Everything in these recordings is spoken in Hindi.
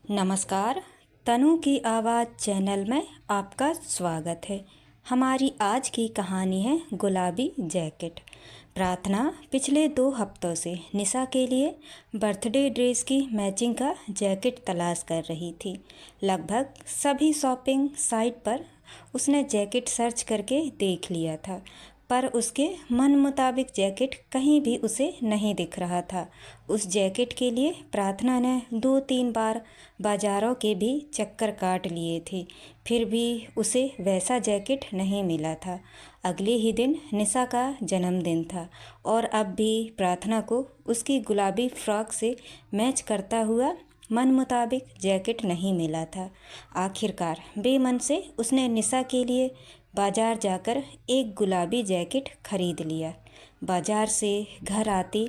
नमस्कार। तनु की आवाज़ चैनल में आपका स्वागत है। हमारी आज की कहानी है गुलाबी जैकेट। प्रार्थना पिछले 2 हफ्तों से निशा के लिए बर्थडे ड्रेस की मैचिंग का जैकेट तलाश कर रही थी। लगभग सभी शॉपिंग साइट पर उसने जैकेट सर्च करके देख लिया था, पर उसके मन मुताबिक जैकेट कहीं भी उसे नहीं दिख रहा था। उस जैकेट के लिए प्रार्थना ने 2-3 बार बाज़ारों के भी चक्कर काट लिए थे, फिर भी उसे वैसा जैकेट नहीं मिला था। अगले ही दिन निशा का जन्मदिन था और अब भी प्रार्थना को उसकी गुलाबी फ्रॉक से मैच करता हुआ मन मुताबिक जैकेट नहीं मिला था। आखिरकार बेमन से उसने निशा के लिए बाजार जाकर एक गुलाबी जैकेट खरीद लिया। बाजार से घर आती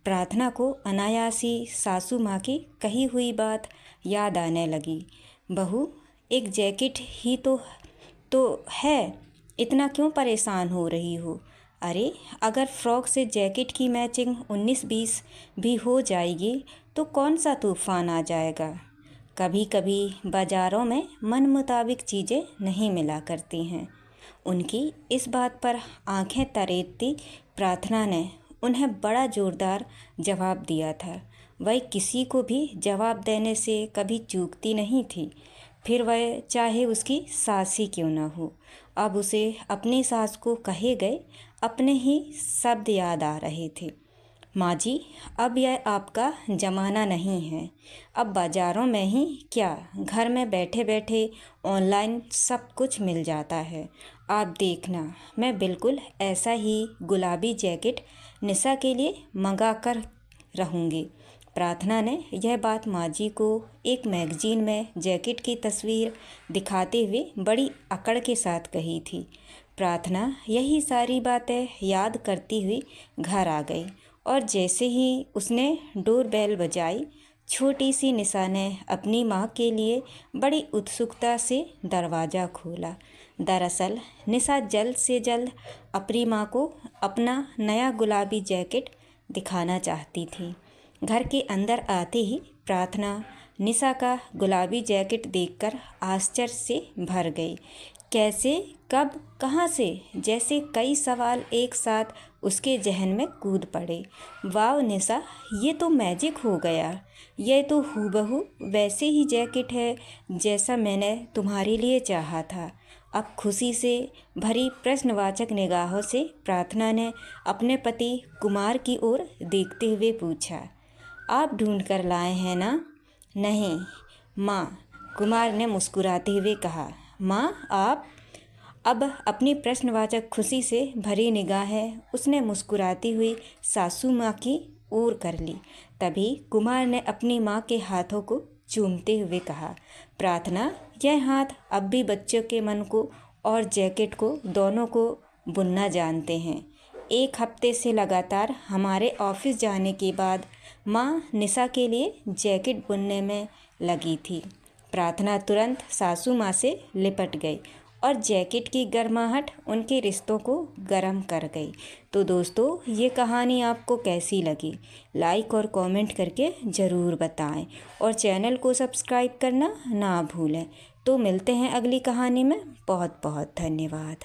प्रार्थना को अनायासी सासू माँ की कही हुई बात याद आने लगी। बहू, एक जैकेट ही तो है, इतना क्यों परेशान हो रही हो? अरे, अगर फ्रॉक से जैकेट की मैचिंग 19-20 भी हो जाएगी तो कौन सा तूफान आ जाएगा। कभी कभी बाज़ारों में मन मुताबिक चीज़ें नहीं मिला करती हैं। उनकी इस बात पर आंखें तरेतती प्रार्थना ने उन्हें बड़ा ज़ोरदार जवाब दिया था। वह किसी को भी जवाब देने से कभी चूकती नहीं थी, फिर वह चाहे उसकी सास ही क्यों न हो। अब उसे अपनी सास को कहे गए अपने ही शब्द याद आ रहे थे। माँ जी, अब यह आपका ज़माना नहीं है। अब बाज़ारों में ही क्या, घर में बैठे बैठे ऑनलाइन सब कुछ मिल जाता है। आप देखना, मैं बिल्कुल ऐसा ही गुलाबी जैकेट निशा के लिए मंगा कर रहूँगी। प्रार्थना ने यह बात माँ जी को एक मैगजीन में जैकेट की तस्वीर दिखाते हुए बड़ी अकड़ के साथ कही थी। प्रार्थना यही सारी बातें याद करती हुई घर आ गई और जैसे ही उसने डोर बेल बजाई, छोटी सी निशा ने अपनी माँ के लिए बड़ी उत्सुकता से दरवाज़ा खोला। दरअसल निशा जल्द से जल्द अपनी माँ को अपना नया गुलाबी जैकेट दिखाना चाहती थी। घर के अंदर आते ही प्रार्थना निशा का गुलाबी जैकेट देखकर आश्चर्य से भर गई। कैसे, कब, कहाँ से, जैसे कई सवाल एक साथ उसके जहन में कूद पड़े। वाह निशा, ये तो मैजिक हो गया। यह तो हूबहू वैसे ही जैकेट है जैसा मैंने तुम्हारे लिए चाहा था। अब खुशी से भरी प्रश्नवाचक निगाहों से प्रार्थना ने अपने पति कुमार की ओर देखते हुए पूछा, आप ढूंढ कर लाए हैं ना? नहीं माँ, कुमार ने मुस्कुराते हुए कहा। माँ, आप? अब अपनी प्रश्नवाचक खुशी से भरी निगाहें उसने मुस्कुराती हुई सासू माँ की ओर कर ली। तभी कुमार ने अपनी माँ के हाथों को चूमते हुए कहा, प्रार्थना, यह हाथ अब भी बच्चों के मन को और जैकेट को दोनों को बुनना जानते हैं। 1 हफ्ते से लगातार हमारे ऑफिस जाने के बाद माँ निशा के लिए जैकेट बुनने में लगी थी। प्रार्थना तुरंत सासू माँ से लिपट गई और जैकेट की गर्माहट उनके रिश्तों को गर्म कर गई। तो दोस्तों, ये कहानी आपको कैसी लगी? लाइक और कमेंट करके ज़रूर बताएं और चैनल को सब्सक्राइब करना ना भूलें। तो मिलते हैं अगली कहानी में। बहुत बहुत धन्यवाद।